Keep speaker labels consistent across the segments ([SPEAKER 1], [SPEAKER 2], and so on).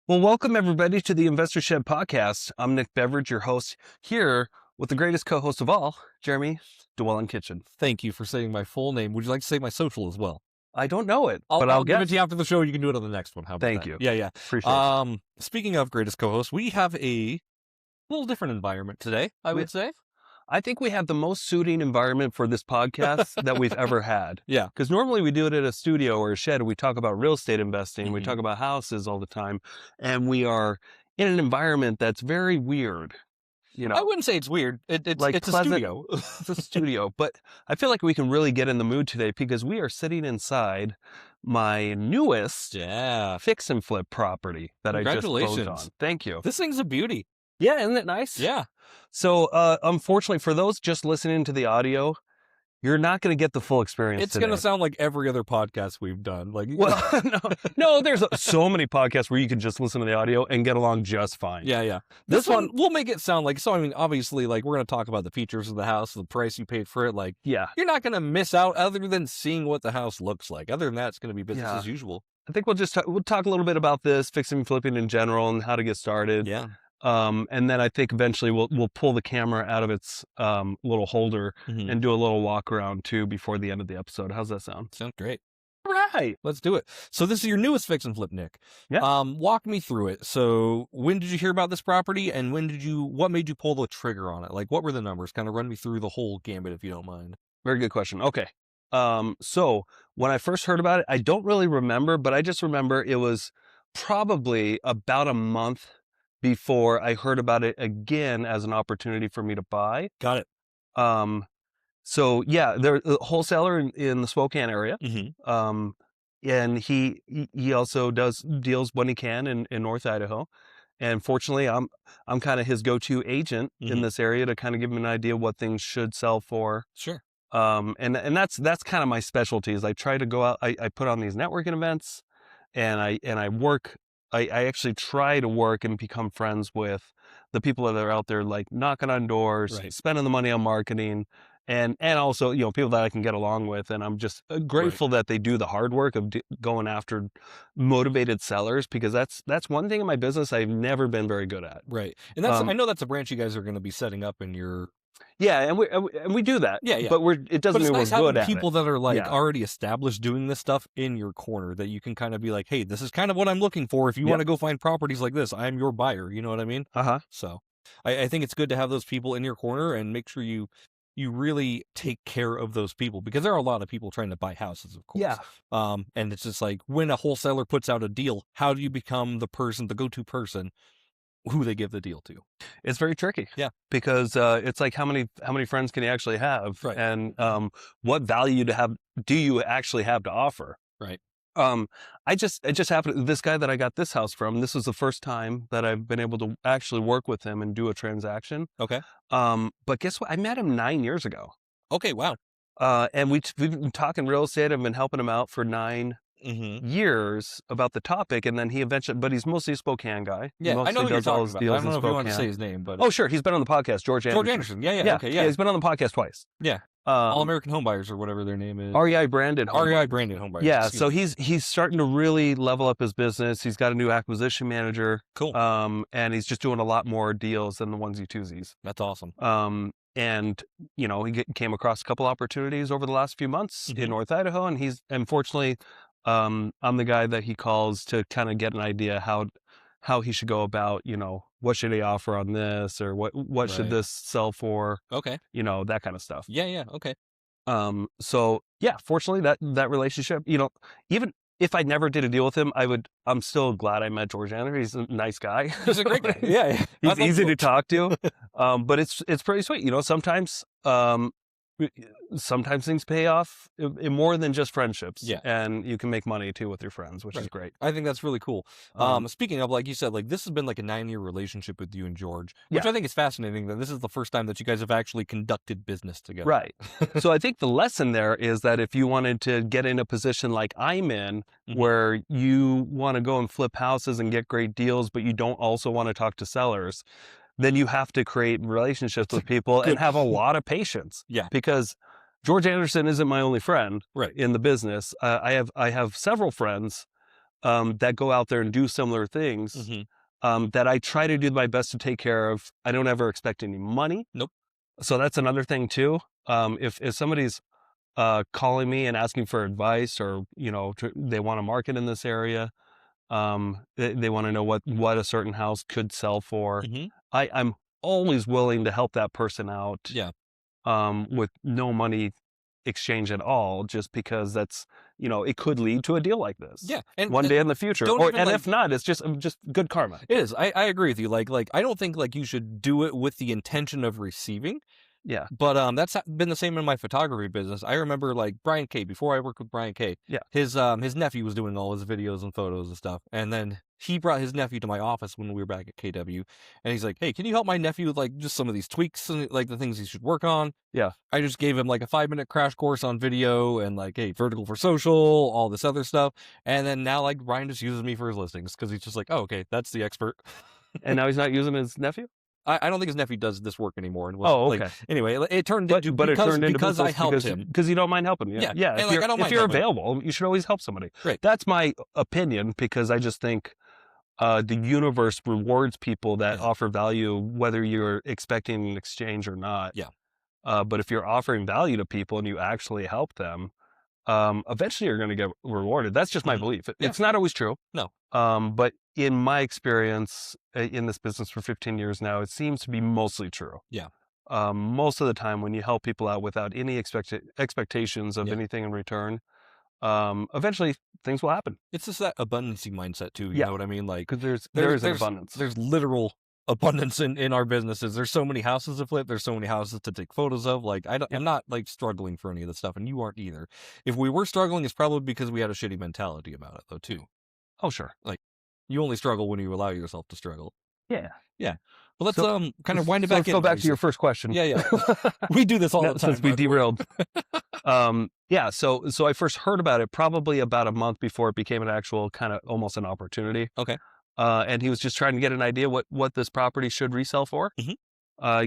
[SPEAKER 1] Well, welcome everybody to the Investor Shed podcast. I'm Nick Beveridge, your host, here with the greatest co-host of all, Jeremy Dwellin Kitchen.
[SPEAKER 2] Thank you for saying my full name. Would you like to say my social as well?
[SPEAKER 1] I don't know it, but I'll
[SPEAKER 2] give
[SPEAKER 1] guess.
[SPEAKER 2] it to you after the show. You can do it on the next one. How about
[SPEAKER 1] Thank
[SPEAKER 2] that?
[SPEAKER 1] you.
[SPEAKER 2] Yeah.
[SPEAKER 1] Appreciate it.
[SPEAKER 2] Speaking of greatest co-host, we have a little different environment today, I would say.
[SPEAKER 1] I think we have the most suiting environment for this podcast that we've ever had.
[SPEAKER 2] Yeah.
[SPEAKER 1] Because normally we do it at a studio or a shed, and we talk about real estate investing. We talk about houses all the time, and we are in an environment that's very weird. You know,
[SPEAKER 2] I wouldn't say it's weird. It's a studio.
[SPEAKER 1] It's a studio, but I feel like we can really get in the mood today because we are sitting inside my newest fix and flip property that I just closed on. Thank you.
[SPEAKER 2] This thing's a beauty.
[SPEAKER 1] Yeah, isn't it nice?
[SPEAKER 2] Yeah.
[SPEAKER 1] So, unfortunately, for those just listening to the audio, you're not going to get the full experience.
[SPEAKER 2] It's going to sound like every other podcast we've done.
[SPEAKER 1] No, there's so many podcasts where you can just listen to the audio and get along just fine.
[SPEAKER 2] Yeah. This one, we'll make it sound like, obviously, we're going to talk about the features of the house, the price you paid for it. You're not going to miss out other than seeing what the house looks like. Other than that, it's going to be business as usual.
[SPEAKER 1] I think we'll talk a little bit about this, fixing and flipping in general and how to get started.
[SPEAKER 2] Yeah.
[SPEAKER 1] And then I think eventually we'll pull the camera out of its little holder and do a little walk around too before the end of the episode. How's that sound?
[SPEAKER 2] Sounds great.
[SPEAKER 1] All right.
[SPEAKER 2] Let's do it. So this is your newest fix and flip, Nick.
[SPEAKER 1] Yeah.
[SPEAKER 2] Walk me through it. So when did you hear about this property and what made you pull the trigger on it? What were the numbers? Kind of run me through the whole gambit if you don't mind.
[SPEAKER 1] Very good question. Okay. So when I first heard about it, I don't really remember, but I just remember it was probably about a month before I heard about it again as an opportunity for me to buy.
[SPEAKER 2] Got it.
[SPEAKER 1] So yeah, they're a wholesaler in the Spokane area. And he also does deals when he can in North Idaho. And fortunately, I'm kind of his go-to agent in this area to kind of give him an idea what things should sell for.
[SPEAKER 2] Sure.
[SPEAKER 1] And that's kind of my specialty is I try to go out, I put on these networking events and I work. I actually try to work and become friends with the people that are out there, knocking on doors, spending the money on marketing, and also, people that I can get along with. And I'm just grateful that they do the hard work of going after motivated sellers, because that's one thing in my business I've never been very good at.
[SPEAKER 2] Right. And I know that's a branch you guys are going to be setting up in your...
[SPEAKER 1] Yeah, and we do that.
[SPEAKER 2] Yeah.
[SPEAKER 1] But it doesn't mean we're good at it.
[SPEAKER 2] People that are already established doing this stuff in your corner that you can kind of be like, hey, this is kind of what I'm looking for. If you want to go find properties like this, I'm your buyer. You know what I mean? So I think it's good to have those people in your corner and make sure you really take care of those people, because there are a lot of people trying to buy houses, of course.
[SPEAKER 1] Yeah.
[SPEAKER 2] And it's just when a wholesaler puts out a deal, how do you become the go-to person who they give the deal to?
[SPEAKER 1] It's very tricky.
[SPEAKER 2] Yeah.
[SPEAKER 1] Because it's how many friends can you actually have?
[SPEAKER 2] Right.
[SPEAKER 1] And what value do you actually have to offer?
[SPEAKER 2] Right.
[SPEAKER 1] It just happened, this guy that I got this house from, this was the first time that I've been able to actually work with him and do a transaction.
[SPEAKER 2] Okay.
[SPEAKER 1] But guess what? I met him 9 years ago.
[SPEAKER 2] Okay, wow.
[SPEAKER 1] And we've been talking real estate. I've been helping him out for 9 years about the topic, and then he eventually, but he's mostly a Spokane guy.
[SPEAKER 2] Yeah, I know who you're talking about. I don't know if you want to say his name, but...
[SPEAKER 1] Oh, sure, he's been on the podcast, George Anderson.
[SPEAKER 2] Yeah, okay, yeah.
[SPEAKER 1] He's been on the podcast twice.
[SPEAKER 2] Yeah. All-American Homebuyers or whatever their name is.
[SPEAKER 1] REI branded
[SPEAKER 2] Homebuyers.
[SPEAKER 1] Yeah, so he's starting to really level up his business. He's got a new acquisition manager.
[SPEAKER 2] Cool.
[SPEAKER 1] And he's just doing a lot more deals than the onesie-twosies.
[SPEAKER 2] That's awesome.
[SPEAKER 1] And he came across a couple opportunities over the last few months in North Idaho, and unfortunately, I'm the guy that he calls to kind of get an idea how he should go about, what should he offer on this, or what should this sell for?
[SPEAKER 2] Okay.
[SPEAKER 1] That kind of stuff.
[SPEAKER 2] Yeah. Okay.
[SPEAKER 1] So yeah, fortunately that relationship, even if I never did a deal with him, I'm still glad I met George Anderson. He's a nice guy.
[SPEAKER 2] He's a great guy. Yeah.
[SPEAKER 1] He's easy to talk to. But it's pretty sweet. Sometimes things pay off in more than just friendships.
[SPEAKER 2] Yeah.
[SPEAKER 1] And you can make money too with your friends, which is great.
[SPEAKER 2] I think that's really cool. Speaking of, like you said, this has been a 9-year relationship with you and George, which I think is fascinating that this is the first time that you guys have actually conducted business together.
[SPEAKER 1] Right. So I think the lesson there is that if you wanted to get in a position like I'm in, where you want to go and flip houses and get great deals, but you don't also want to talk to sellers, then you have to create relationships with people and have a lot of patience.
[SPEAKER 2] Yeah.
[SPEAKER 1] Because George Anderson isn't my only friend
[SPEAKER 2] in
[SPEAKER 1] the business. I have several friends that go out there and do similar things, that I try to do my best to take care of. I don't ever expect any money.
[SPEAKER 2] Nope.
[SPEAKER 1] So that's another thing too. If somebody's calling me and asking for advice, or they want to market in this area, they want to know what a certain house could sell for, I'm always willing to help that person out.
[SPEAKER 2] Yeah.
[SPEAKER 1] With no money exchange at all, just because that's, it could lead to a deal like this.
[SPEAKER 2] Yeah. And
[SPEAKER 1] one day in the future. If not, it's just good karma.
[SPEAKER 2] It is. I agree with you. Like I don't think like you should do it with the intention of receiving.
[SPEAKER 1] Yeah.
[SPEAKER 2] But that's been the same in my photography business. I remember like Brian K. Before I worked with Brian K.
[SPEAKER 1] Yeah.
[SPEAKER 2] His nephew was doing all his videos and photos and stuff, and then he brought his nephew to my office when we were back at KW, and he's like, "Hey, can you help my nephew with like just some of these tweaks and like the things he should work on?"
[SPEAKER 1] Yeah.
[SPEAKER 2] I just gave him like a 5-minute crash course on video and like, hey, vertical for social, all this other stuff, and then now like Brian just uses me for his listings because he's just like, "Oh, okay, that's the expert."
[SPEAKER 1] And now he's not using his nephew?
[SPEAKER 2] I don't think his nephew does this work anymore. And
[SPEAKER 1] okay.
[SPEAKER 2] Like, anyway, it turned into because I helped him.
[SPEAKER 1] Because you don't mind helping. Yeah. If you're available, you should always help somebody.
[SPEAKER 2] Right.
[SPEAKER 1] That's my opinion, because I just think the universe rewards people that offer value, whether you're expecting an exchange or not.
[SPEAKER 2] Yeah.
[SPEAKER 1] But if you're offering value to people and you actually help them, eventually you're going to get rewarded. That's just my belief. It's not always true.
[SPEAKER 2] No.
[SPEAKER 1] But in my experience in this business for 15 years now, it seems to be mostly true.
[SPEAKER 2] Yeah.
[SPEAKER 1] Most of the time when you help people out without any expectations of anything in return, eventually things will happen.
[SPEAKER 2] It's just that abundancy mindset too. You know what I mean? Like,
[SPEAKER 1] because there's an abundance.
[SPEAKER 2] There's literal abundance in our businesses. There's so many houses to flip. There's so many houses to take photos of. Like, I'm not like struggling for any of this stuff, and you aren't either. If we were struggling, it's probably because we had a shitty mentality about it though too.
[SPEAKER 1] Oh, sure.
[SPEAKER 2] Like, you only struggle when you allow yourself to struggle.
[SPEAKER 1] Yeah.
[SPEAKER 2] Yeah. Well, let's kind of wind it back.
[SPEAKER 1] Let's go back to your first question.
[SPEAKER 2] Yeah. We do this all the time.
[SPEAKER 1] Since we derailed. Yeah. So I first heard about it probably about a month before it became an actual kind of almost an opportunity.
[SPEAKER 2] Okay.
[SPEAKER 1] And he was just trying to get an idea what this property should resell for. He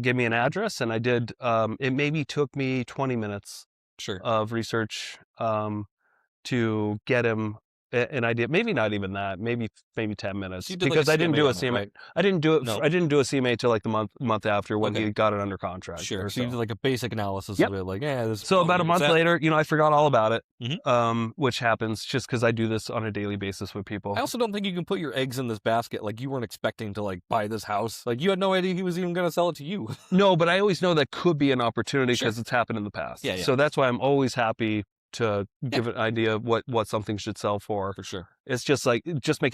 [SPEAKER 1] gave me an address, and I did. It maybe took me 20 minutes of research to get him an idea. Maybe not even that. Maybe 10 minutes, because I didn't do a CMA. Right? I didn't do it. No. I didn't do a CMA till like the month after, when he got it under contract.
[SPEAKER 2] Sure. So you did like a basic analysis of it. Like,
[SPEAKER 1] So about a month later, I forgot all about it. Which happens just because I do this on a daily basis with people.
[SPEAKER 2] I also don't think you can put your eggs in this basket. Like, you weren't expecting to like buy this house. Like, you had no idea he was even going to sell it to you.
[SPEAKER 1] No, but I always know that could be an opportunity because it's happened in the past.
[SPEAKER 2] Yeah.
[SPEAKER 1] So that's why I'm always happy to give an idea of what something should sell for.
[SPEAKER 2] For sure.
[SPEAKER 1] It's just like,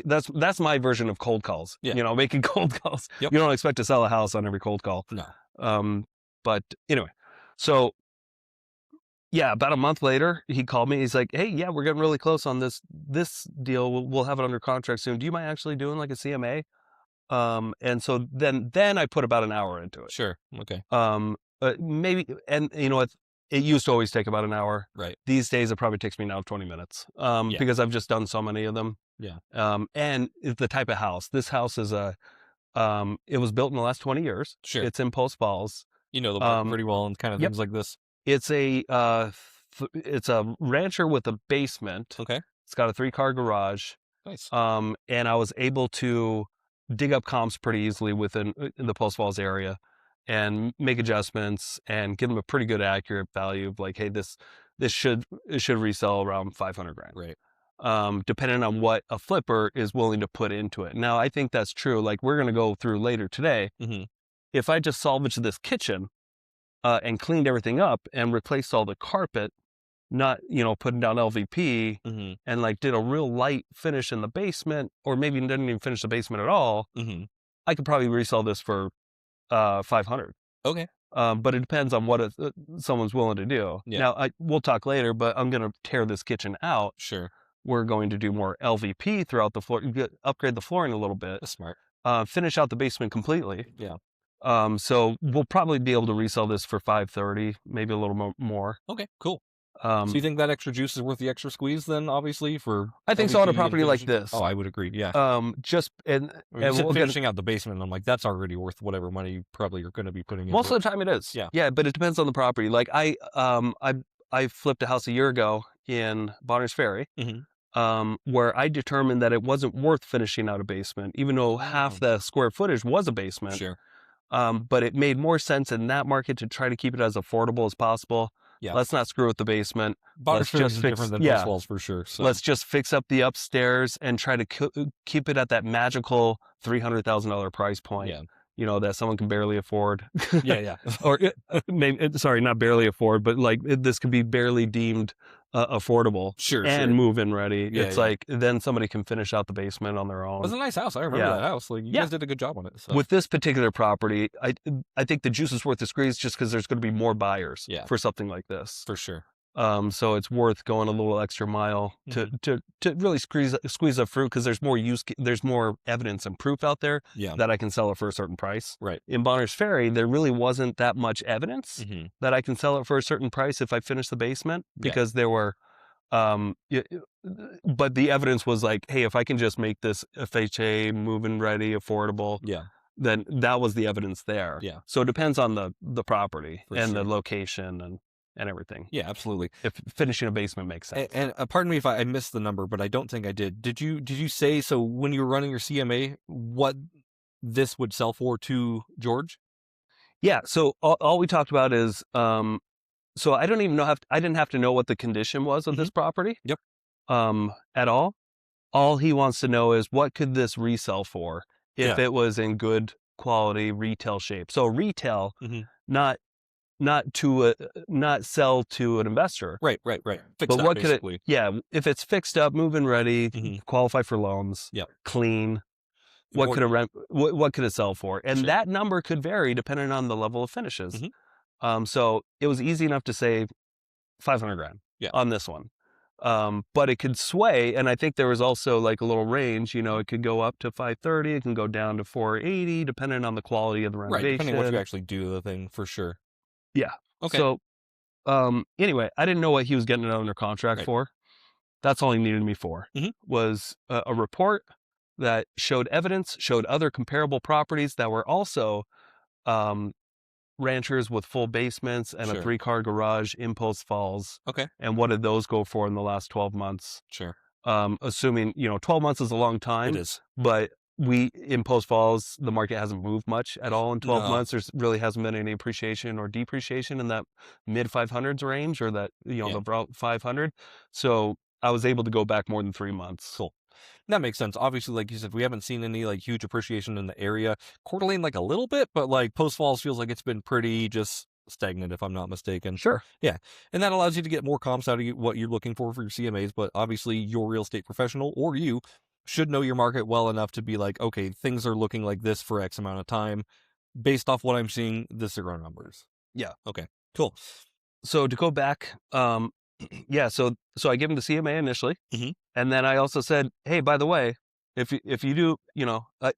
[SPEAKER 1] that's my version of cold calls.
[SPEAKER 2] Yeah.
[SPEAKER 1] Making cold calls.
[SPEAKER 2] Yep.
[SPEAKER 1] You don't expect to sell a house on every cold call.
[SPEAKER 2] No.
[SPEAKER 1] But anyway, so yeah, about a month later, he called me. He's like, "Hey, yeah, we're getting really close on this deal. We'll have it under contract soon. Do you mind actually doing like a CMA?" And so then I put about an hour into it.
[SPEAKER 2] Sure. Okay.
[SPEAKER 1] Maybe, and you know what? It used to always take about an hour.
[SPEAKER 2] Right.
[SPEAKER 1] These days, it probably takes me now 20 minutes. Because I've just done so many of them.
[SPEAKER 2] Yeah.
[SPEAKER 1] And it's the type of house. This house is it was built in the last 20 years.
[SPEAKER 2] Sure.
[SPEAKER 1] It's in Post Falls.
[SPEAKER 2] The market pretty well and kind of things like this.
[SPEAKER 1] It's it's a rancher with a basement.
[SPEAKER 2] Okay.
[SPEAKER 1] It's got a 3-car garage.
[SPEAKER 2] Nice.
[SPEAKER 1] And I was able to dig up comps pretty easily in the Post Falls area, and make adjustments and give them a pretty good accurate value of like, hey, this should resell around $500,000.
[SPEAKER 2] Right.
[SPEAKER 1] Depending on what a flipper is willing to put into it. Now, I think that's true. Like, we're going to go through later today. If I just salvaged this kitchen and cleaned everything up and replaced all the carpet, not, putting down LVP, and like did a real light finish in the basement, or maybe didn't even finish the basement at all, I could probably resell this for $500,000.
[SPEAKER 2] Okay.
[SPEAKER 1] But it depends on what someone's willing to do.
[SPEAKER 2] Yeah.
[SPEAKER 1] Now, we'll talk later, but I'm going to tear this kitchen out.
[SPEAKER 2] Sure.
[SPEAKER 1] We're going to do more LVP throughout the floor, upgrade the flooring a little bit.
[SPEAKER 2] That's smart.
[SPEAKER 1] Finish out the basement completely.
[SPEAKER 2] Yeah.
[SPEAKER 1] So we'll probably be able to resell this for $530,000, maybe a little more.
[SPEAKER 2] Okay, cool. So you think that extra juice is worth the extra squeeze then, obviously, for...
[SPEAKER 1] I think so on a property like this.
[SPEAKER 2] Oh, I would agree, yeah.
[SPEAKER 1] Finishing
[SPEAKER 2] out the basement, I'm like, that's already worth whatever money you probably are going to be putting in.
[SPEAKER 1] Most of the time it is.
[SPEAKER 2] Yeah.
[SPEAKER 1] Yeah, but it depends on the property. Like, I flipped a house a year ago in Bonner's Ferry. where I determined that it wasn't worth finishing out a basement, even though half the square footage was a basement.
[SPEAKER 2] Sure.
[SPEAKER 1] But it made more sense in that market to try to keep it as affordable as possible.
[SPEAKER 2] Yeah.
[SPEAKER 1] Let's not screw with the basement.
[SPEAKER 2] Bonner's Ferry is different than Post Falls for sure. So.
[SPEAKER 1] Let's just fix up the upstairs and try to keep it at that magical $300,000 price point.
[SPEAKER 2] Yeah.
[SPEAKER 1] You know, that someone can barely afford.
[SPEAKER 2] Yeah.
[SPEAKER 1] Or maybe, sorry, not barely afford, but like this could be barely deemed affordable.
[SPEAKER 2] Sure.
[SPEAKER 1] Move-in ready.
[SPEAKER 2] Yeah,
[SPEAKER 1] It's like then somebody can finish out the basement on their own.
[SPEAKER 2] It was a nice house. I remember that house. Like you guys did a good job on it. So.
[SPEAKER 1] With this particular property, I think the juice is worth the squeeze just because there's going to be more buyers for something like this.
[SPEAKER 2] For sure.
[SPEAKER 1] So it's worth going a little extra mile to really squeeze the fruit, because there's more evidence and proof out there that I can sell it for a certain price.
[SPEAKER 2] Right.
[SPEAKER 1] In Bonner's Ferry, there really wasn't that much evidence that I can sell it for a certain price if I finish the basement, because there were, but the evidence was like, hey, if I can just make this FHA move-in ready, affordable, then that was the evidence there. Yeah. So it depends on the property the location and everything.
[SPEAKER 2] Yeah, absolutely.
[SPEAKER 1] If finishing a basement makes sense.
[SPEAKER 2] And pardon me if I missed the number, but I don't think I did. Did you say, so when you were running your CMA, what this would sell for to George?
[SPEAKER 1] Yeah. So all we talked about is, so I don't even know, I didn't have to know what the condition was of this property.
[SPEAKER 2] Yep.
[SPEAKER 1] At all. All he wants to know is, what could this resell for if it was in good quality retail shape? So retail, not sell to an investor.
[SPEAKER 2] Right.
[SPEAKER 1] Fixed but up, what basically. Could it? Yeah, if it's fixed up, move-in ready, qualify for loans, clean. What could it sell for? And that number could vary depending on the level of finishes. So it was easy enough to say $500,000 on this one. But it could sway, and I think there was also like a little range. You know, it could go up to 530, it can go down to 480, depending on the quality of the renovation.
[SPEAKER 2] Right, depending on what you actually do to the thing, for sure.
[SPEAKER 1] Yeah.
[SPEAKER 2] Okay.
[SPEAKER 1] So, anyway, I didn't know what he was getting it under contract for. That's all he needed me for, was a report that showed evidence, showed other comparable properties that were also ranchers with full basements and a 3-car garage in Post Falls.
[SPEAKER 2] Okay.
[SPEAKER 1] And what did those go for in the last 12 months?
[SPEAKER 2] Sure.
[SPEAKER 1] Assuming, 12 months is a long time.
[SPEAKER 2] It is.
[SPEAKER 1] But in Post Falls, the market hasn't moved much at all in 12 months. There really hasn't been any appreciation or depreciation in that mid 500s range, or that, the 500. So I was able to go back more than 3 months.
[SPEAKER 2] Cool. That makes sense. Obviously, like you said, we haven't seen any like huge appreciation in the area. Coeur d'Alene, like a little bit, but like Post Falls feels like it's been pretty just stagnant, if I'm not mistaken.
[SPEAKER 1] Sure.
[SPEAKER 2] Yeah. And that allows you to get more comps out of what you're looking for your CMAs, but obviously your real estate professional, or you, should know your market well enough to be like, okay, things are looking like this for X amount of time. Based off what I'm seeing, this are our numbers.
[SPEAKER 1] Yeah.
[SPEAKER 2] Okay, cool.
[SPEAKER 1] So to go back, yeah, so I gave him the CMA initially, and then I also said, hey, by the way, if you do,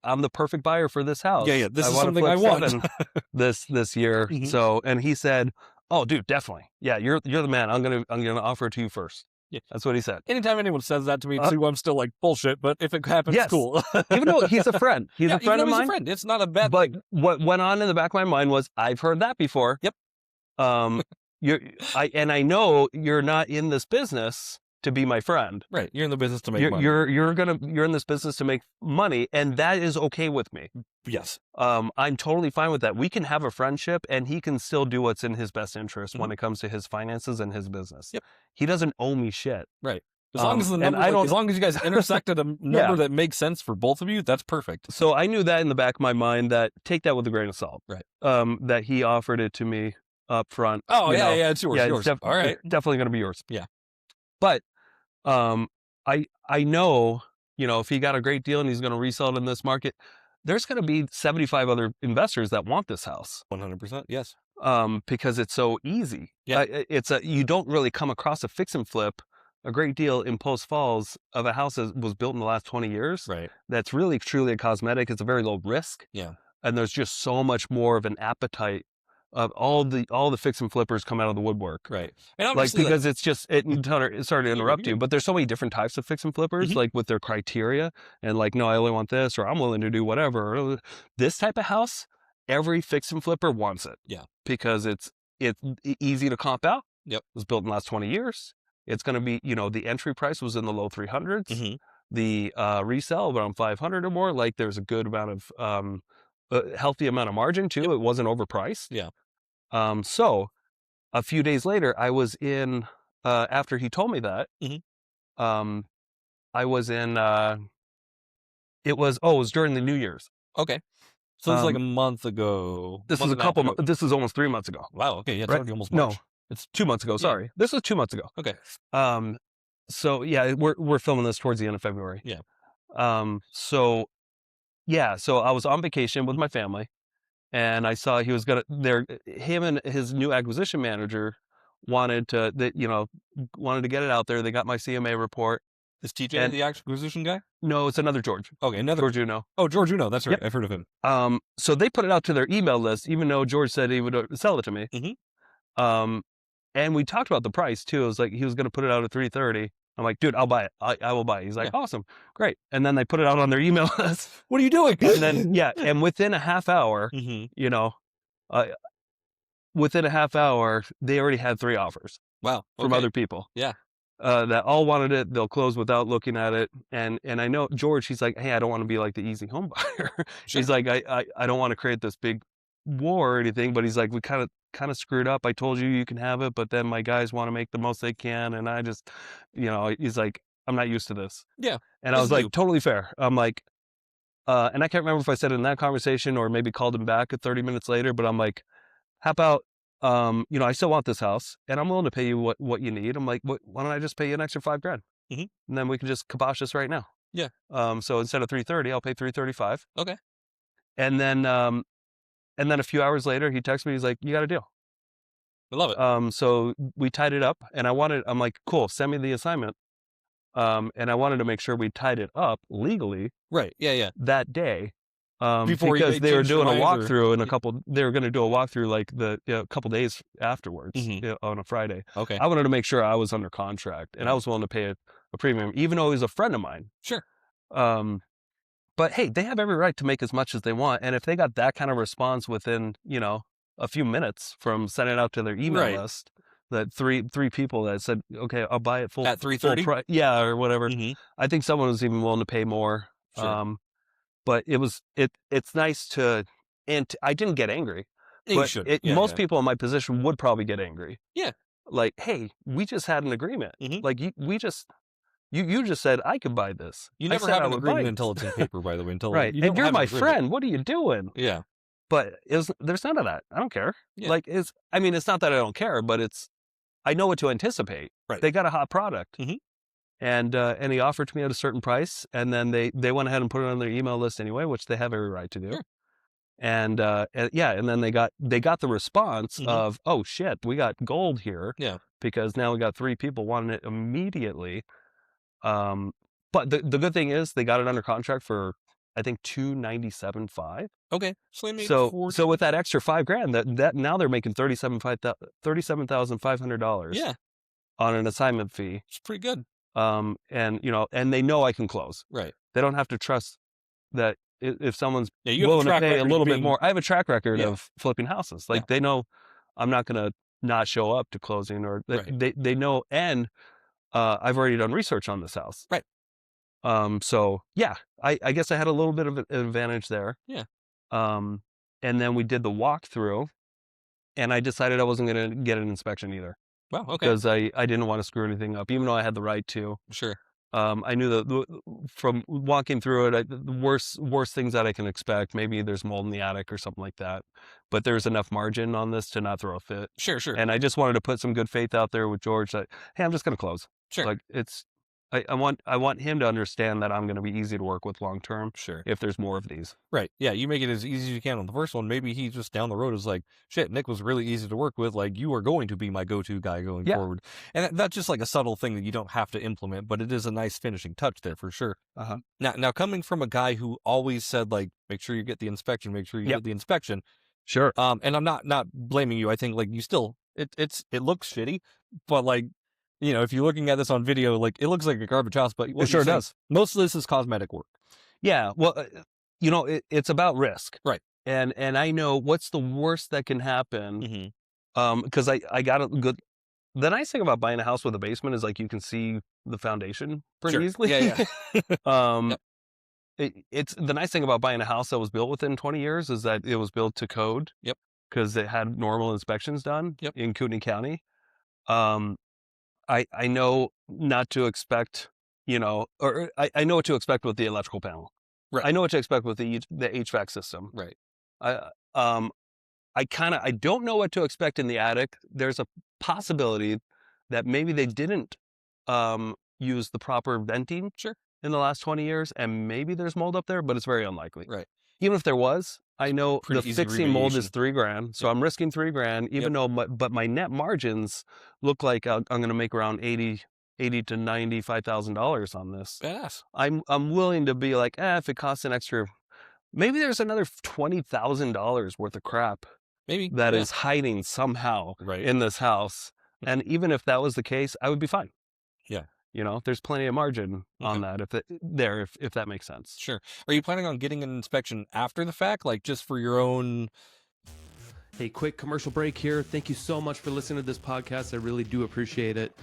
[SPEAKER 1] I'm the perfect buyer for this house.
[SPEAKER 2] Yeah, this is something I want
[SPEAKER 1] this year. So, and he said, oh, dude, definitely, yeah, you're the man. I'm gonna offer it to you first. Yeah, that's what he said.
[SPEAKER 2] Anytime anyone says that to me, too, I'm still like, bullshit. But if it happens, cool.
[SPEAKER 1] Even though he's a friend, he's a friend of mine.
[SPEAKER 2] He's a friend. It's not a bad.
[SPEAKER 1] But what went on in the back of my mind was, I've heard that before.
[SPEAKER 2] Yep.
[SPEAKER 1] I know you're not in this business to be my friend.
[SPEAKER 2] Right. You're in the business to make money.
[SPEAKER 1] You're in this business to make money, and that is okay with me.
[SPEAKER 2] Yes.
[SPEAKER 1] I'm totally fine with that. We can have a friendship, and he can still do what's in his best interest when it comes to his finances and his business.
[SPEAKER 2] Yep.
[SPEAKER 1] He doesn't owe me shit.
[SPEAKER 2] Right. As long as the number, as long as you guys intersect at a number that makes sense for both of you, that's perfect.
[SPEAKER 1] So I knew that in the back of my mind, that take that with a grain of salt.
[SPEAKER 2] Right.
[SPEAKER 1] That he offered it to me up front.
[SPEAKER 2] Oh, yeah, it's yours. Yours.
[SPEAKER 1] All
[SPEAKER 2] right.
[SPEAKER 1] Definitely going to be yours.
[SPEAKER 2] Yeah.
[SPEAKER 1] But I know, if he got a great deal and he's going to resell it in this market, there's going to be 75 other investors that want this house.
[SPEAKER 2] 100%. Yes.
[SPEAKER 1] Because it's so easy.
[SPEAKER 2] Yeah.
[SPEAKER 1] You don't really come across a fix and flip, a great deal in Post Falls of a house that was built in the last 20 years.
[SPEAKER 2] Right.
[SPEAKER 1] That's really truly a cosmetic. It's a very low risk.
[SPEAKER 2] Yeah.
[SPEAKER 1] And there's just so much more of an appetite of all the fix and flippers come out of the woodwork.
[SPEAKER 2] Right. And
[SPEAKER 1] because it's just, sorry to interrupt you, but there's so many different types of fix and flippers, like with their criteria, and like, no, I only want this, or I'm willing to do whatever. This type of house, every fix and flipper wants it.
[SPEAKER 2] Yeah.
[SPEAKER 1] Because it's easy to comp out.
[SPEAKER 2] Yep.
[SPEAKER 1] It was built in the last 20 years. It's going to be, the entry price was in the low 300s.
[SPEAKER 2] Mm-hmm.
[SPEAKER 1] The resale around 500 or more. Like there's a good amount of a healthy amount of margin too.
[SPEAKER 2] Yep.
[SPEAKER 1] It wasn't overpriced.
[SPEAKER 2] Yeah.
[SPEAKER 1] So a few days later, I was in after he told me that.
[SPEAKER 2] Mm-hmm.
[SPEAKER 1] I was in. It was during the New Year's.
[SPEAKER 2] Okay. So this is like a
[SPEAKER 1] Um,
[SPEAKER 2] month ago.
[SPEAKER 1] this was
[SPEAKER 2] Month and a half ago.
[SPEAKER 1] This is almost 3 months ago.
[SPEAKER 2] Wow. Okay. Yeah. It's
[SPEAKER 1] Right?
[SPEAKER 2] already almost
[SPEAKER 1] No,
[SPEAKER 2] March. It's
[SPEAKER 1] 2 months ago.
[SPEAKER 2] Yeah.
[SPEAKER 1] Sorry, this was 2 months ago.
[SPEAKER 2] Okay.
[SPEAKER 1] So yeah, we're filming this towards the end of February.
[SPEAKER 2] Yeah.
[SPEAKER 1] So yeah, so I was on vacation with my family, and I saw he was him and his new acquisition manager wanted to wanted to get it out there. They got my CMA report.
[SPEAKER 2] Is TJ
[SPEAKER 1] And
[SPEAKER 2] the acquisition guy?
[SPEAKER 1] no, it's another George.
[SPEAKER 2] Okay, another
[SPEAKER 1] George Uno.
[SPEAKER 2] Oh, George Uno. That's right.
[SPEAKER 1] Yep.
[SPEAKER 2] I've heard of him.
[SPEAKER 1] So they put it out to their email list, even though George said he would sell it to me.
[SPEAKER 2] Mm-hmm.
[SPEAKER 1] And we talked about the price too. It was like he was going to put it out at 330. I'm like, dude, I'll buy it. I will buy it. He's like, awesome, great. And then they put it out on their email list.
[SPEAKER 2] What are you doing?
[SPEAKER 1] And then and within a half hour,
[SPEAKER 2] mm-hmm.
[SPEAKER 1] within a half hour, they already had 3 offers.
[SPEAKER 2] Wow.
[SPEAKER 1] From other people.
[SPEAKER 2] Yeah.
[SPEAKER 1] That all wanted it. They'll close without looking at it. And I know George, he's like, hey, I don't want to be like the easy home buyer.
[SPEAKER 2] Sure.
[SPEAKER 1] He's like, I don't want to create this big war or anything, but he's like, we kind of screwed up. I told you can have it, but then my guys want to make the most they can, and I just, he's like, I'm not used to this.
[SPEAKER 2] Yeah.
[SPEAKER 1] And I was like, totally fair. I'm like, and I can't remember if I said it in that conversation or maybe called him back 30 minutes later, but I'm like, how about, I still want this house and I'm willing to pay you what you need. I'm like, why don't I just pay you an extra $5,000?
[SPEAKER 2] Mm-hmm.
[SPEAKER 1] And then we can just kibosh this right now.
[SPEAKER 2] Yeah.
[SPEAKER 1] So instead of 330, I'll pay 335.
[SPEAKER 2] Okay.
[SPEAKER 1] And then a few hours later, he texts me. He's like, you got a deal.
[SPEAKER 2] I love it.
[SPEAKER 1] So we tied it up, and I'm like, cool, send me the assignment. And I wanted to make sure we tied it up legally.
[SPEAKER 2] Right. Yeah. Yeah.
[SPEAKER 1] That day.
[SPEAKER 2] Before
[SPEAKER 1] because they were doing a walkthrough they were going to do a walkthrough like a couple days afterwards on a Friday.
[SPEAKER 2] Okay.
[SPEAKER 1] I wanted to make sure I was under contract, and I was willing to pay a premium, even though he was a friend of mine.
[SPEAKER 2] Sure.
[SPEAKER 1] But hey, they have every right to make as much as they want. And if they got that kind of response within, a few minutes from sending it out to their email list, that three people that said, okay, I'll buy it full
[SPEAKER 2] at 330,
[SPEAKER 1] yeah, or whatever.
[SPEAKER 2] Mm-hmm.
[SPEAKER 1] I think someone was even willing to pay more.
[SPEAKER 2] Sure.
[SPEAKER 1] But it's nice and I didn't get angry.
[SPEAKER 2] You
[SPEAKER 1] but
[SPEAKER 2] should.
[SPEAKER 1] Most people in my position would probably get angry.
[SPEAKER 2] Yeah.
[SPEAKER 1] Like, hey, we just had an agreement.
[SPEAKER 2] Mm-hmm.
[SPEAKER 1] Like you just said I could buy this.
[SPEAKER 2] You never have an agreement until it's in paper, by the way.
[SPEAKER 1] Right. And you're my friend. What are you doing?
[SPEAKER 2] Yeah.
[SPEAKER 1] But there's none of that. I don't care.
[SPEAKER 2] Yeah.
[SPEAKER 1] Like it's not that I don't care, but I know what to anticipate.
[SPEAKER 2] Right.
[SPEAKER 1] They got a hot product.
[SPEAKER 2] Mm-hmm.
[SPEAKER 1] And he offered to me at a certain price, and then they went ahead and put it on their email list anyway, which they have every right to do.
[SPEAKER 2] Sure.
[SPEAKER 1] And then they got the response of, oh shit, we got gold here.
[SPEAKER 2] Yeah.
[SPEAKER 1] Because now we got 3 people wanting it immediately. But the good thing is they got it under contract for I think $297,500.
[SPEAKER 2] Okay.
[SPEAKER 1] So with that extra $5,000, that now they're making $37,500.
[SPEAKER 2] Yeah.
[SPEAKER 1] On an assignment fee.
[SPEAKER 2] It's pretty good.
[SPEAKER 1] And they know I can close.
[SPEAKER 2] Right.
[SPEAKER 1] They don't have to trust that if someone's
[SPEAKER 2] you
[SPEAKER 1] willing to pay a little bit more. I have a track record of flipping houses. Like they know I'm not going to not show up to closing, or they know. And I've already done research on this house.
[SPEAKER 2] Right.
[SPEAKER 1] So yeah, I guess I had a little bit of an advantage there.
[SPEAKER 2] Yeah.
[SPEAKER 1] And then we did the walkthrough, and I decided I wasn't going to get an inspection either.
[SPEAKER 2] Wow. Okay.
[SPEAKER 1] Because I didn't want to screw anything up, even though I had the right to.
[SPEAKER 2] Sure.
[SPEAKER 1] I knew that from walking through it, the worst things that I can expect. Maybe there's mold in the attic or something like that. But there's enough margin on this to not throw a fit.
[SPEAKER 2] Sure.
[SPEAKER 1] And I just wanted to put some good faith out there with George that, hey, I'm just going to close.
[SPEAKER 2] Sure.
[SPEAKER 1] Like I want him to understand that I'm going to be easy to work with long term.
[SPEAKER 2] Sure.
[SPEAKER 1] If there's more of these.
[SPEAKER 2] Right. Yeah. You make it as easy as you can on the first one. Maybe he just down the road is like, shit, Nick was really easy to work with. Like, you are going to be my go-to guy going forward. And that's just like a subtle thing that you don't have to implement, but it is a nice finishing touch there for sure.
[SPEAKER 1] Uh-huh.
[SPEAKER 2] Now coming from a guy who always said, like, make sure you get the inspection, make sure you get the inspection.
[SPEAKER 1] Sure.
[SPEAKER 2] And I'm not blaming you. I think like you still, it looks shitty, but like, if you're looking at this on video, like it looks like a garbage house, but
[SPEAKER 1] it sure does.
[SPEAKER 2] Most of this is cosmetic work.
[SPEAKER 1] Yeah. Well, it's about risk.
[SPEAKER 2] Right.
[SPEAKER 1] And I know what's the worst that can happen. Because I got a good, the nice thing about buying a house with a basement is like you can see the foundation pretty
[SPEAKER 2] Sure.
[SPEAKER 1] easily.
[SPEAKER 2] Yeah.
[SPEAKER 1] um,
[SPEAKER 2] Yep.
[SPEAKER 1] it's the nice thing about buying a house that was built within 20 years is that it was built to code.
[SPEAKER 2] Yep.
[SPEAKER 1] Because it had normal inspections done
[SPEAKER 2] Yep.
[SPEAKER 1] in Kootenai County. Um, I know not to expect, or I know what to expect with the electrical panel.
[SPEAKER 2] Right.
[SPEAKER 1] I know what to expect with the HVAC system.
[SPEAKER 2] Right.
[SPEAKER 1] I um I don't know what to expect in the attic. There's a possibility that maybe they didn't use the proper venting
[SPEAKER 2] Sure.
[SPEAKER 1] in the last 20 years, and maybe there's mold up there, but it's very unlikely.
[SPEAKER 2] Right.
[SPEAKER 1] Even if there was, I know the
[SPEAKER 2] Pretty easy
[SPEAKER 1] fixing mold is
[SPEAKER 2] remediation.
[SPEAKER 1] $3,000, so
[SPEAKER 2] Yep.
[SPEAKER 1] I'm risking $3,000,
[SPEAKER 2] Yep.
[SPEAKER 1] even though but my net margins look like I'm going to make around 80 to $95,000 on this.
[SPEAKER 2] Badass.
[SPEAKER 1] I'm willing to be like, if it costs an extra, maybe there's another $20,000 worth of crap
[SPEAKER 2] Maybe.
[SPEAKER 1] that
[SPEAKER 2] Yeah.
[SPEAKER 1] is hiding somehow
[SPEAKER 2] Right.
[SPEAKER 1] in this house. And even if that was the case, I would be fine.
[SPEAKER 2] Yeah.
[SPEAKER 1] There's plenty of margin
[SPEAKER 2] Okay.
[SPEAKER 1] on that if that makes sense.
[SPEAKER 2] Sure. Are you planning on getting an inspection after the fact, like just for your own?
[SPEAKER 3] Hey, quick commercial break here. Thank you so much for listening to this podcast. I really do appreciate it.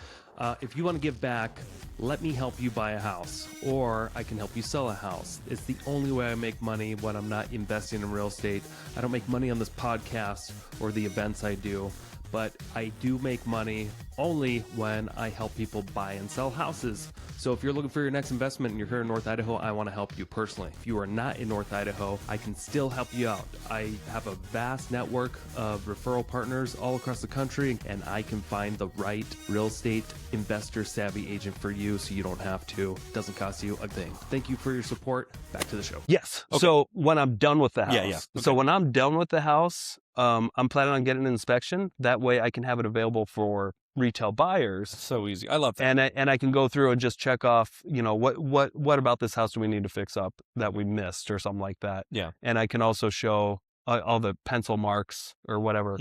[SPEAKER 3] If you want to give back, let me help you buy a house, or I can help you sell a house. It's the only way I make money when I'm not investing in real estate. I don't make money on this podcast or the events I do, but I do make money only when I help people buy and sell houses. So if you're looking for your next investment and you're here in North Idaho, I want to help you personally. If you are not in North Idaho, I can still help you out. I have a vast network of referral partners all across the country, and I can find the right real estate investor savvy agent for you so you don't have to. It doesn't cost you a thing. Thank you for your support. Back to the show.
[SPEAKER 1] Yes.
[SPEAKER 2] Okay.
[SPEAKER 1] So when I'm done with the house,
[SPEAKER 2] Yeah. Okay.
[SPEAKER 1] So when I'm done with the house, I'm planning on getting an inspection. That way I can have it available for retail buyers.
[SPEAKER 2] So easy. I love that.
[SPEAKER 1] And I can go through and just check off, what about this house do we need to fix up that we missed or something like that.
[SPEAKER 2] Yeah.
[SPEAKER 1] And I can also show all the pencil marks or whatever,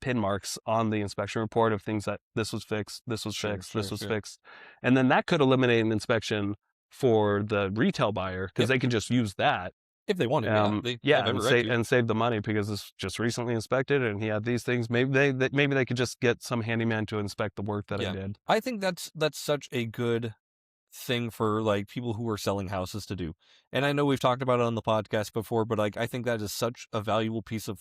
[SPEAKER 1] pin marks on the inspection report of things that this was fixed, this was fixed, this was fixed. And then that could eliminate an inspection for the retail buyer because they can just use that.
[SPEAKER 2] If they want to,
[SPEAKER 1] and save the money because it's just recently inspected and he had these things. Maybe they could just get some handyman to inspect the work that I did.
[SPEAKER 2] I think that's such a good thing for like people who are selling houses to do. And I know we've talked about it on the podcast before, but like I think that is such a valuable piece of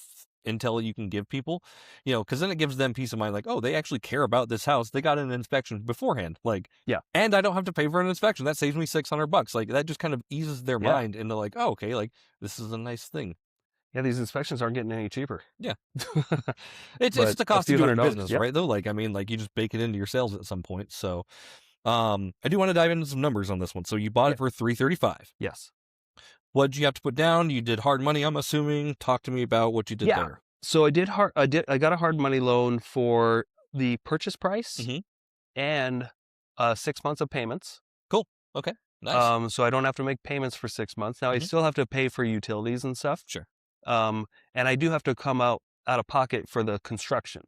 [SPEAKER 2] intel you can give people, because then it gives them peace of mind, like, oh, they actually care about this house. They got an inspection beforehand, like, and I don't have to pay for an inspection. That saves me $600. Like that just kind of eases their mind into like, oh, okay, like this is a nice thing.
[SPEAKER 1] Yeah, these inspections aren't getting any cheaper.
[SPEAKER 2] Yeah. It's the cost of doing business, right? Though, like, I mean, like you just bake it into your sales at some point. So I do want to dive into some numbers on this one. So you bought it for $335.
[SPEAKER 1] Yes.
[SPEAKER 2] What did you have to put down? You did hard money, I'm assuming. Talk to me about what you did there.
[SPEAKER 1] So I got a hard money loan for the purchase price and 6 months of payments.
[SPEAKER 2] Cool. Okay. Nice.
[SPEAKER 1] So I don't have to make payments for 6 months. Now I still have to pay for utilities and stuff.
[SPEAKER 2] Sure.
[SPEAKER 1] And I do have to come out of pocket for the construction.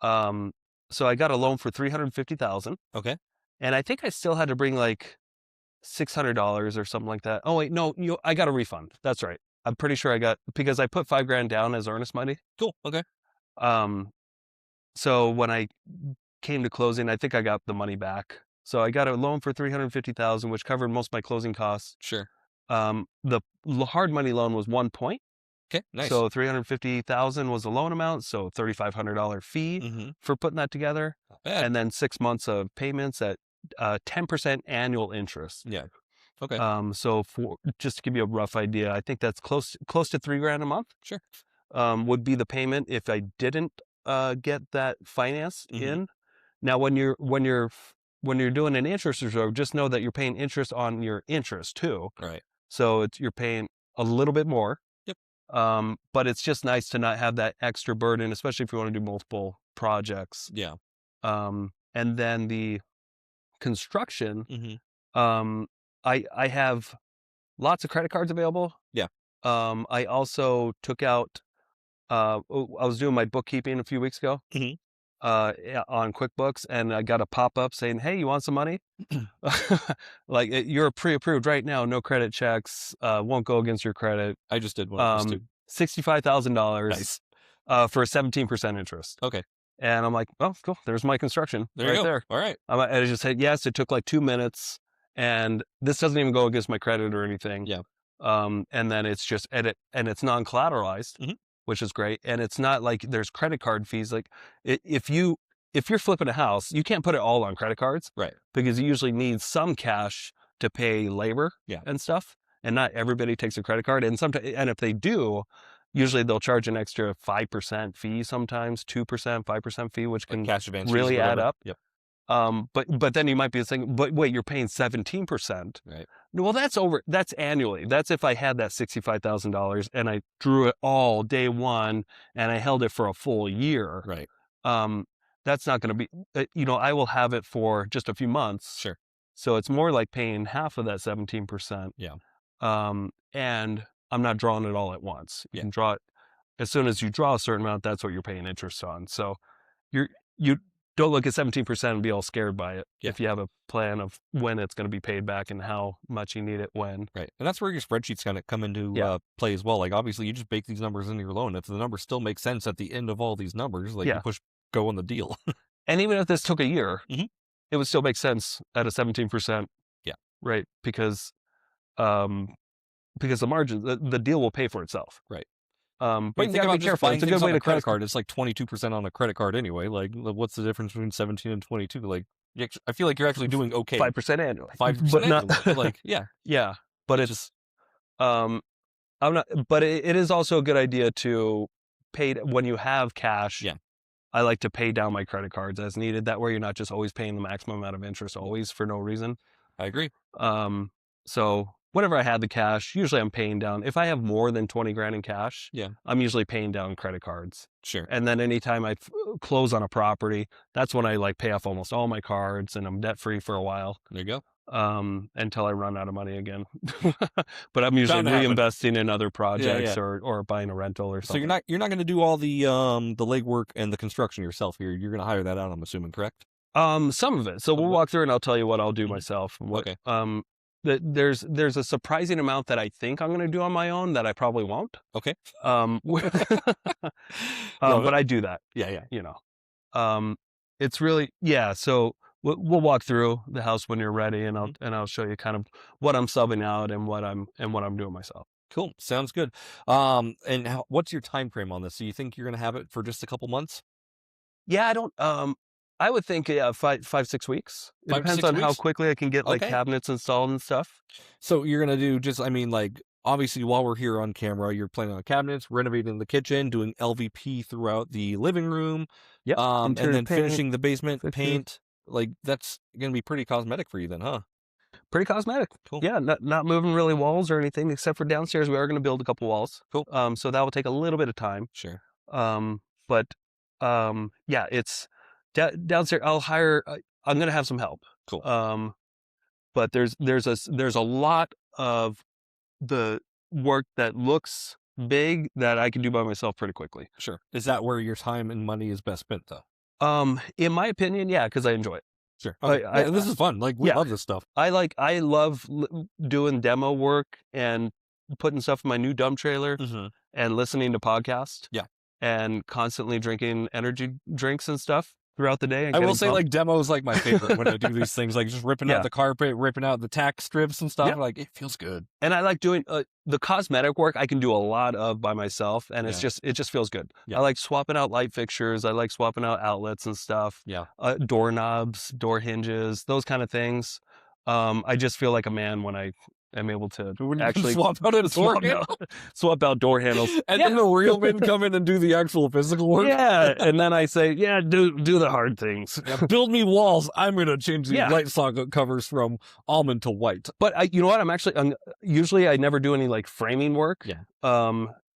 [SPEAKER 1] So I got a loan for $350,000.
[SPEAKER 2] Okay.
[SPEAKER 1] And I think I still had to bring like $600 or something like that. Oh wait, no, I got a refund. That's right. I'm pretty sure because I put $5,000 down as earnest money.
[SPEAKER 2] Cool. Okay.
[SPEAKER 1] So when I came to closing, I think I got the money back. So I got a loan for $350,000, which covered most of my closing costs.
[SPEAKER 2] Sure.
[SPEAKER 1] The hard money loan was 1 point.
[SPEAKER 2] Okay. Nice.
[SPEAKER 1] So $350,000 was the loan amount. So $3,500 fee for putting that together.
[SPEAKER 2] Not bad.
[SPEAKER 1] And then 6 months of payments at 10% annual interest.
[SPEAKER 2] Yeah. Okay.
[SPEAKER 1] So just to give you a rough idea, I think that's close to $3,000 a month.
[SPEAKER 2] Sure.
[SPEAKER 1] Would be the payment if I didn't get that finance in. Now, when you're doing an interest reserve, just know that you're paying interest on your interest too.
[SPEAKER 2] Right.
[SPEAKER 1] So you're paying a little bit more.
[SPEAKER 2] Yep.
[SPEAKER 1] But it's just nice to not have that extra burden, especially if you want to do multiple projects.
[SPEAKER 2] Yeah.
[SPEAKER 1] And then the construction, I have lots of credit cards available.
[SPEAKER 2] Yeah.
[SPEAKER 1] I also took out, I was doing my bookkeeping a few weeks ago on QuickBooks, and I got a pop-up saying, hey, you want some money? Like, you're pre-approved right now, no credit checks, won't go against your credit.
[SPEAKER 2] I just did one of those too.
[SPEAKER 1] $65,000
[SPEAKER 2] Nice.
[SPEAKER 1] For a 17% interest.
[SPEAKER 2] Okay.
[SPEAKER 1] And I'm like, oh, cool. There's my construction
[SPEAKER 2] There
[SPEAKER 1] right
[SPEAKER 2] you go.
[SPEAKER 1] there.
[SPEAKER 2] All right.
[SPEAKER 1] And I just said, yes, it took like 2 minutes. And this doesn't even go against my credit or anything.
[SPEAKER 2] Yeah.
[SPEAKER 1] And then it's just edit, and it's non-collateralized, which is great. And it's not like there's credit card fees. Like if you're flipping a house, you can't put it all on credit cards,
[SPEAKER 2] right? Because
[SPEAKER 1] you usually need some cash to pay labor and stuff. And not everybody takes a credit card. And if they do, usually they'll charge an extra 5% fee, sometimes 2%, 5% fee, which can
[SPEAKER 2] cash advance
[SPEAKER 1] really add up.
[SPEAKER 2] Yep.
[SPEAKER 1] But then you might be thinking, but wait, you're paying 17%.
[SPEAKER 2] Right.
[SPEAKER 1] Well, that's annually. That's if I had that $65,000 and I drew it all day one and I held it for a full year.
[SPEAKER 2] Right.
[SPEAKER 1] That's not going to be, I will have it for just a few months.
[SPEAKER 2] Sure.
[SPEAKER 1] So it's more like paying half of that 17%.
[SPEAKER 2] Yeah.
[SPEAKER 1] And I'm not drawing it all at once. You can draw it as soon as you draw a certain amount. That's what you're paying interest on. So you don't look at 17% and be all scared by it. If you have a plan of when it's going to be paid back and how much you need it when.
[SPEAKER 2] Right. And that's where your spreadsheets kind of come into play as well. Like, obviously, you just bake these numbers into your loan. If the numbers still make sense at the end of all these numbers, like, you push go on the deal.
[SPEAKER 1] And even if this took a year, it would still make sense at a 17%.
[SPEAKER 2] Yeah.
[SPEAKER 1] Right. Because the margin, the deal will pay for itself.
[SPEAKER 2] Right.
[SPEAKER 1] But you gotta be careful. It's a good way to
[SPEAKER 2] credit card. It's like 22% on a credit card anyway. Like, what's the difference between 17 and 22? Like, I feel like you're actually doing okay.
[SPEAKER 1] 5% annually.
[SPEAKER 2] 5%,
[SPEAKER 1] but not
[SPEAKER 2] like, yeah.
[SPEAKER 1] But it's I'm not. But it is also a good idea to pay when you have cash.
[SPEAKER 2] Yeah.
[SPEAKER 1] I like to pay down my credit cards as needed. That way, you're not just always paying the maximum amount of interest always for no reason.
[SPEAKER 2] I agree.
[SPEAKER 1] So whenever I had the cash, usually I'm paying down. If I have more than 20 grand in cash, I'm usually paying down credit cards.
[SPEAKER 2] Sure.
[SPEAKER 1] And then anytime I close on a property, that's when I like pay off almost all my cards and I'm debt free for a while.
[SPEAKER 2] There you go.
[SPEAKER 1] Until I run out of money again. But I'm usually reinvesting in other projects or buying a rental or something.
[SPEAKER 2] So you're not going to do all the legwork and the construction yourself here. You're going to hire that out, I'm assuming, correct?
[SPEAKER 1] Some of it. So we'll walk through and I'll tell you what I'll do myself.
[SPEAKER 2] Okay.
[SPEAKER 1] There's a surprising amount that I think I'm going to do on my own that I probably won't.
[SPEAKER 2] Okay.
[SPEAKER 1] But I do that.
[SPEAKER 2] Yeah.
[SPEAKER 1] It's really, so we'll walk through the house when you're ready and I'll show you kind of what I'm subbing out and what I'm doing myself.
[SPEAKER 2] Cool. Sounds good. And what's your time frame on this? So you think you're going to have it for just a couple months?
[SPEAKER 1] Yeah, I would think 5-6 weeks. It depends on how quickly I can get like cabinets installed and stuff.
[SPEAKER 2] So you're going to do obviously while we're here on camera, you're planning on cabinets, renovating the kitchen, doing LVP throughout the living room, and then finishing the basement, paint. Like, that's going to be pretty cosmetic for you then, huh?
[SPEAKER 1] Pretty cosmetic.
[SPEAKER 2] Cool.
[SPEAKER 1] Yeah, not moving really walls or anything, except for downstairs. We are going to build a couple walls.
[SPEAKER 2] Cool.
[SPEAKER 1] So that will take a little bit of time.
[SPEAKER 2] Sure.
[SPEAKER 1] It's downstairs. I'll hire. I'm going to have some help.
[SPEAKER 2] Cool.
[SPEAKER 1] But there's a lot of the work that looks big that I can do by myself pretty quickly.
[SPEAKER 2] Sure. Is that where your time and money is best spent, though?
[SPEAKER 1] In my opinion, yeah, because I enjoy it.
[SPEAKER 2] Sure. Okay. This is fun. Like, we love this stuff.
[SPEAKER 1] I love doing demo work and putting stuff in my new dump trailer and listening to podcasts.
[SPEAKER 2] Yeah.
[SPEAKER 1] And constantly drinking energy drinks and stuff throughout the day.
[SPEAKER 2] I will say, like, demo is like my favorite when I do these things, like just ripping out the carpet, ripping out the tack strips and stuff. Like, it feels good.
[SPEAKER 1] And I like doing the cosmetic work. I can do a lot of by myself, and it just feels good. I like swapping out light fixtures. I like swapping out outlets and stuff.
[SPEAKER 2] Yeah.
[SPEAKER 1] Doorknobs, door hinges, those kind of things. I just feel like a man when I am able to actually
[SPEAKER 2] swap out a door handle.
[SPEAKER 1] Swap out door handles.
[SPEAKER 2] And then the real men come in and do the actual physical work.
[SPEAKER 1] Yeah. And then I say, do the hard things.
[SPEAKER 2] Build me walls. I'm going to change the light socket covers from almond to white.
[SPEAKER 1] But you know what? Usually I never do any like framing work.
[SPEAKER 2] Yeah.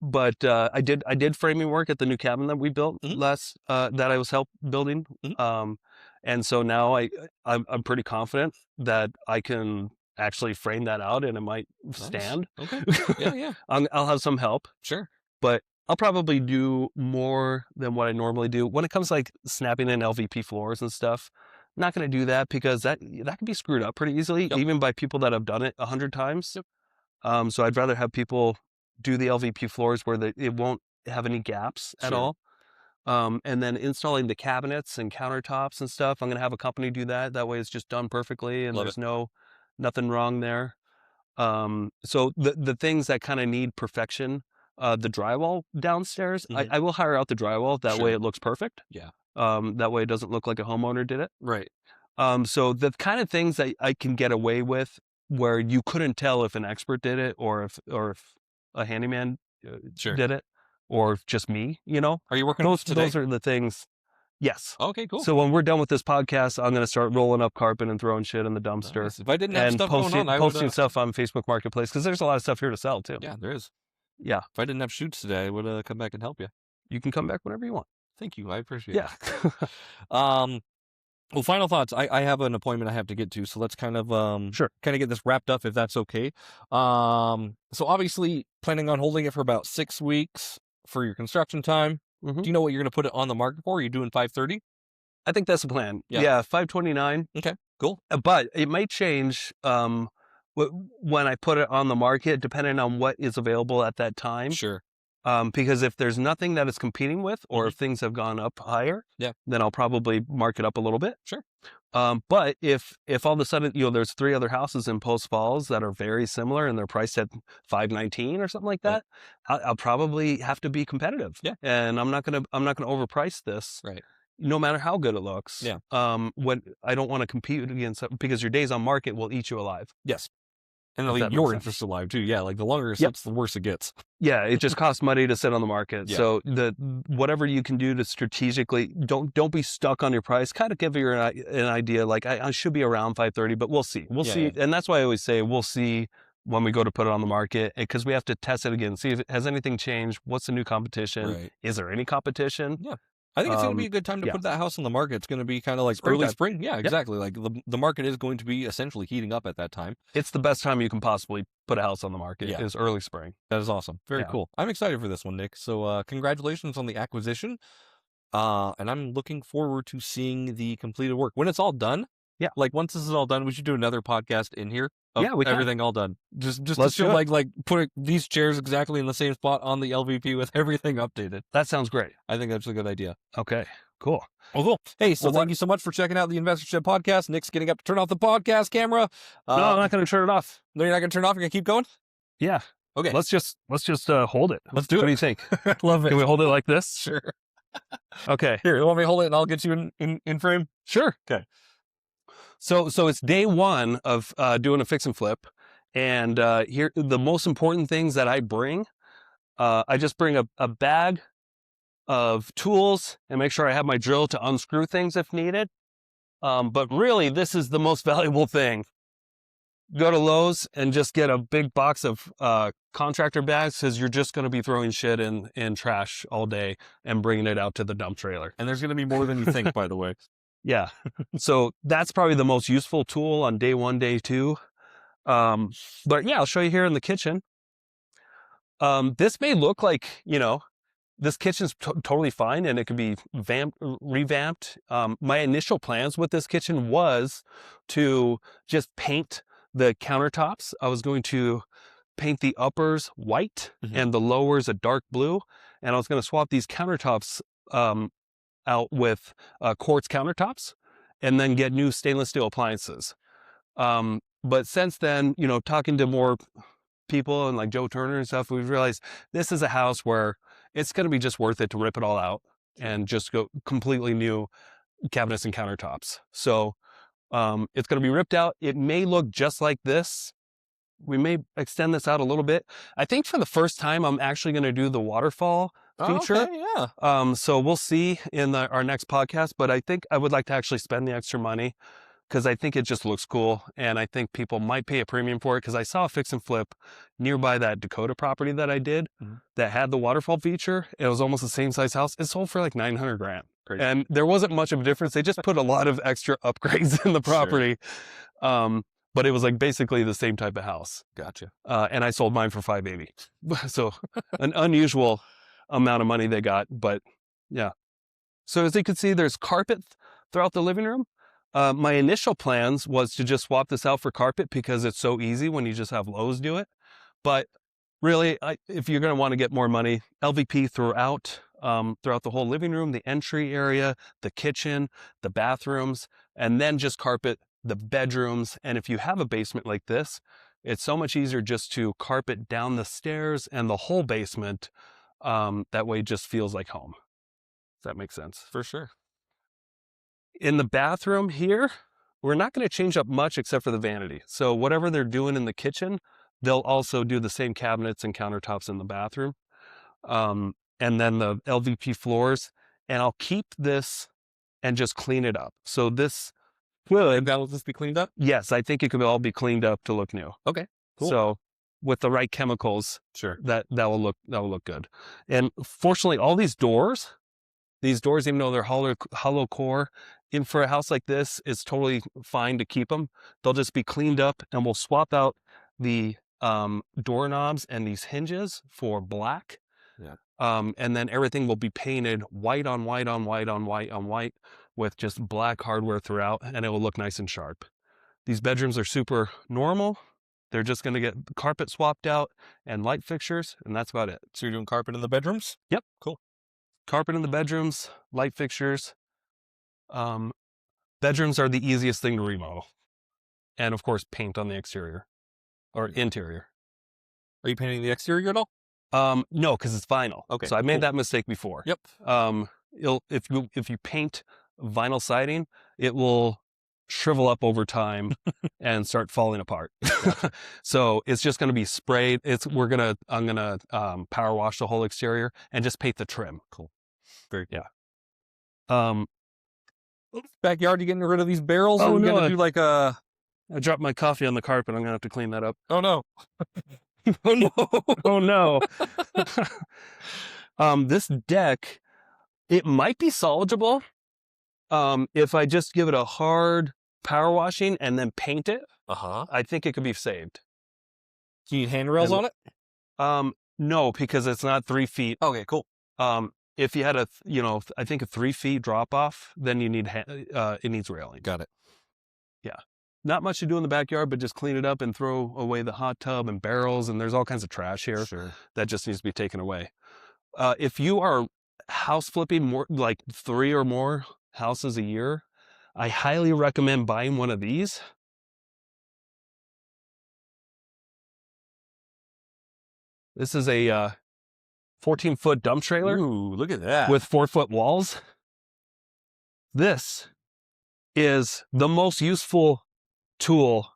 [SPEAKER 1] But I did framing work at the new cabin that we built that I was help building. And so now I'm pretty confident that I can actually frame that out and it might stand.
[SPEAKER 2] Okay. Yeah.
[SPEAKER 1] I'll have some help.
[SPEAKER 2] Sure.
[SPEAKER 1] But I'll probably do more than what I normally do. When it comes to like snapping in LVP floors and stuff, I'm not going to do that because that can be screwed up pretty easily, even by people that have done it 100 times. Yep. So I'd rather have people do the LVP floors where it won't have any gaps at all. And then installing the cabinets and countertops and stuff. I'm going to have a company do that. That way it's just done perfectly and
[SPEAKER 2] Love
[SPEAKER 1] there's
[SPEAKER 2] it.
[SPEAKER 1] nothing wrong there. So the things that kind of need perfection, the drywall downstairs, I will hire out the drywall. That way
[SPEAKER 2] Sure.
[SPEAKER 1] it looks perfect.
[SPEAKER 2] Yeah.
[SPEAKER 1] That way it doesn't look like a homeowner did it.
[SPEAKER 2] Right.
[SPEAKER 1] So the kind of things that I can get away with where you couldn't tell if an expert did it or if a handyman
[SPEAKER 2] Sure.
[SPEAKER 1] did it or if just me,
[SPEAKER 2] Are you working on this today?
[SPEAKER 1] those are the things. Yes.
[SPEAKER 2] Okay, cool.
[SPEAKER 1] So when we're done with this podcast, I'm going to start rolling up carpet and throwing shit in the dumpster.
[SPEAKER 2] Nice. If I didn't have
[SPEAKER 1] and
[SPEAKER 2] stuff
[SPEAKER 1] posting,
[SPEAKER 2] going on, I
[SPEAKER 1] posting
[SPEAKER 2] would,
[SPEAKER 1] stuff on Facebook Marketplace because there's a lot of stuff here to sell too.
[SPEAKER 2] Yeah, there is.
[SPEAKER 1] Yeah.
[SPEAKER 2] If I didn't have shoots today, I would come back and help you.
[SPEAKER 1] You can come back whenever you want.
[SPEAKER 2] Thank you. I appreciate
[SPEAKER 1] Yeah.
[SPEAKER 2] it. Well, final thoughts. I have an appointment I have to get to, so let's kind of
[SPEAKER 1] Sure.
[SPEAKER 2] kind of get this wrapped up if that's okay. So obviously planning on holding it for about 6 weeks for your construction time.
[SPEAKER 1] Mhm.
[SPEAKER 2] Do you know what you're going to put it on the market for? Are you doing 530?
[SPEAKER 1] I think that's the plan.
[SPEAKER 2] Yeah.
[SPEAKER 1] Yeah, 529.
[SPEAKER 2] Okay, cool.
[SPEAKER 1] But it might change when I put it on the market, depending on what is available at that time.
[SPEAKER 2] Sure.
[SPEAKER 1] Because if there's nothing that it's competing with, or if things have gone up higher,
[SPEAKER 2] Yeah.
[SPEAKER 1] then I'll probably mark it up a little bit.
[SPEAKER 2] Sure.
[SPEAKER 1] But if all of a sudden, there's 3 other houses in Post Falls that are very similar and they're priced at 519 or something like that, I'll probably have to be competitive.
[SPEAKER 2] Yeah.
[SPEAKER 1] And I'm not gonna overprice this.
[SPEAKER 2] Right.
[SPEAKER 1] No matter how good it looks.
[SPEAKER 2] Yeah.
[SPEAKER 1] When I don't want to compete against, because your days on market will eat you alive.
[SPEAKER 2] Yes. And
[SPEAKER 1] If
[SPEAKER 2] it'll
[SPEAKER 1] that
[SPEAKER 2] eat
[SPEAKER 1] makes
[SPEAKER 2] your
[SPEAKER 1] sense.
[SPEAKER 2] interest alive too. Yeah, like the longer it
[SPEAKER 1] Yep.
[SPEAKER 2] sits, the worse it gets.
[SPEAKER 1] Yeah, it just costs money to sit on the market.
[SPEAKER 2] Yeah.
[SPEAKER 1] So whatever you can do to strategically, don't be stuck on your price. Kind of give you an idea. Like I should be around 530, but we'll see. We'll see.
[SPEAKER 2] Yeah.
[SPEAKER 1] And that's why I always say we'll see when we go to put it on the market, because we have to test it again, see if has anything changed. What's the new competition?
[SPEAKER 2] Right.
[SPEAKER 1] Is there any competition?
[SPEAKER 2] Yeah. I think it's going to be a good time to
[SPEAKER 1] yeah.
[SPEAKER 2] put that house on the market. It's going to be kind of like
[SPEAKER 1] Springtime.
[SPEAKER 2] early spring. Yeah, exactly. Like the market is going to be essentially heating up at that time.
[SPEAKER 1] It's the best time you can possibly put a house on the market.
[SPEAKER 2] Yeah.
[SPEAKER 1] Is early spring.
[SPEAKER 2] That is awesome. Very cool. I'm excited for this one, Nick. So congratulations on the acquisition. And I'm looking forward to seeing the completed work. When it's all done, like once this is all done, we should do another podcast in here of
[SPEAKER 1] we can.
[SPEAKER 2] everything all done. Just to
[SPEAKER 1] Let's
[SPEAKER 2] show
[SPEAKER 1] do it.
[SPEAKER 2] like put these chairs exactly in the same spot on the LVP with everything updated.
[SPEAKER 1] That sounds great.
[SPEAKER 2] I think that's a good idea.
[SPEAKER 1] Okay, cool.
[SPEAKER 2] Well, cool. Hey, so thank you so much for checking out the Investor Shed podcast. Nick's getting up to turn off the podcast camera.
[SPEAKER 1] No, I'm not going to turn it off.
[SPEAKER 2] No, you're not going to turn it off. You're going to keep going?
[SPEAKER 1] Yeah.
[SPEAKER 2] Okay.
[SPEAKER 1] Let's just hold it.
[SPEAKER 2] Let's do
[SPEAKER 1] What
[SPEAKER 2] it.
[SPEAKER 1] do you think?
[SPEAKER 2] Love it.
[SPEAKER 1] Can we hold it like this?
[SPEAKER 2] Sure.
[SPEAKER 1] Okay.
[SPEAKER 2] Here, you want me to hold it and I'll get you in frame?
[SPEAKER 1] Sure.
[SPEAKER 2] Okay.
[SPEAKER 1] So it's day 1 of doing a fix and flip, and here the most important things that I bring. I just bring a bag of tools and make sure I have my drill to unscrew things if needed. But really, this is the most valuable thing. Go to Lowe's and just get a big box of contractor bags, because you're just going to be throwing shit in trash all day and bringing it out to the dump trailer.
[SPEAKER 2] And there's going to be more than you think, by the way.
[SPEAKER 1] Yeah. So that's probably the most useful tool on day 1, day 2. But yeah, I'll show you here in the kitchen. This may look like, this kitchen's totally fine and it can be revamped. My initial plans with this kitchen was to just paint the countertops. I was going to paint the uppers white and the lowers a dark blue. And I was going to swap these countertops out with quartz countertops and then get new stainless steel appliances. But since then, talking to more people and like Joe Turner and stuff, we've realized this is a house where it's going to be just worth it to rip it all out and just go completely new cabinets and countertops. So it's going to be ripped out. It may look just like this. We may extend this out a little bit. I think for the first time, I'm actually going to do the waterfall feature.
[SPEAKER 2] Okay, yeah.
[SPEAKER 1] So we'll see in our next podcast, but I think I would like to actually spend the extra money because I think it just looks cool. And I think people might pay a premium for it, because I saw a fix and flip nearby that Dakota property that I did that had the waterfall feature. It was almost the same size house. It sold for like $900,000.
[SPEAKER 2] Crazy.
[SPEAKER 1] And there wasn't much of a difference. They just put a lot of extra upgrades in the property. But it was like basically the same type of house.
[SPEAKER 2] Gotcha.
[SPEAKER 1] And I sold mine for $580. So an unusual amount of money they got, but yeah. So as you can see, there's carpet throughout the living room. My initial plans was to just swap this out for carpet because it's so easy when you just have Lowe's do it. But really, if you're going to want to get more money, LVP throughout throughout the whole living room, the entry area, the kitchen, the bathrooms, and then just carpet the bedrooms. And if you have a basement like this, it's so much easier just to carpet down the stairs and the whole basement. That way it just feels like home. Does that make sense?
[SPEAKER 2] For sure.
[SPEAKER 1] In the bathroom here, we're not going to change up much except for the vanity. So whatever they're doing in the kitchen, they'll also do the same cabinets and countertops in the bathroom. And then the LVP floors. And I'll keep this and just clean it up. So this
[SPEAKER 2] will that'll just be cleaned up?
[SPEAKER 1] Yes, I think it could all be cleaned up to look new.
[SPEAKER 2] Okay, cool.
[SPEAKER 1] So with the right chemicals,
[SPEAKER 2] sure,
[SPEAKER 1] that will look good. And fortunately, all these doors, even though they're hollow core, for a house like this, it's totally fine to keep them. They'll just be cleaned up, and we'll swap out the doorknobs and these hinges for black.
[SPEAKER 2] Yeah.
[SPEAKER 1] And then everything will be painted white on white on white on white on white with just black hardware throughout, and it will look nice and sharp. These bedrooms are super normal. They're just going to get carpet swapped out and light fixtures, and that's about it.
[SPEAKER 2] So you're doing carpet in the bedrooms?
[SPEAKER 1] Yep.
[SPEAKER 2] Cool.
[SPEAKER 1] Carpet in the bedrooms, light fixtures. Bedrooms are the easiest thing to remodel. And of course, paint on the exterior or interior.
[SPEAKER 2] Are you painting the exterior at all?
[SPEAKER 1] No, because it's vinyl.
[SPEAKER 2] Okay.
[SPEAKER 1] So I made that mistake before.
[SPEAKER 2] Yep.
[SPEAKER 1] If you paint vinyl siding, it will shrivel up over time and start falling apart. So it's just going to be sprayed. I'm gonna power wash the whole exterior and just paint the trim.
[SPEAKER 2] Cool. Very cool.
[SPEAKER 1] Yeah.
[SPEAKER 2] Backyard, you getting rid of these barrels?
[SPEAKER 1] Oh,
[SPEAKER 2] or
[SPEAKER 1] no,
[SPEAKER 2] gonna do like a...
[SPEAKER 1] I dropped my coffee on the carpet. I'm gonna have to clean that up.
[SPEAKER 2] Oh no. Oh no.
[SPEAKER 1] Oh no. This deck, it might be salvageable if I just give it a hard power washing and then paint it. I think it could be saved.
[SPEAKER 2] Do you need handrails on it?
[SPEAKER 1] No, because it's not 3 feet.
[SPEAKER 2] Okay, cool.
[SPEAKER 1] If you had I think a 3 feet drop off, then you need it needs railing.
[SPEAKER 2] Got it.
[SPEAKER 1] Yeah. Not much to do in the backyard, but just clean it up and throw away the hot tub and barrels, and there's all kinds of trash here.
[SPEAKER 2] Sure.
[SPEAKER 1] That just needs to be taken away. If you are house flipping more, like 3 or more houses a year, I highly recommend buying one of these. This is a 14-foot dump trailer.
[SPEAKER 2] Ooh, look at that.
[SPEAKER 1] With 4-foot walls. This is the most useful tool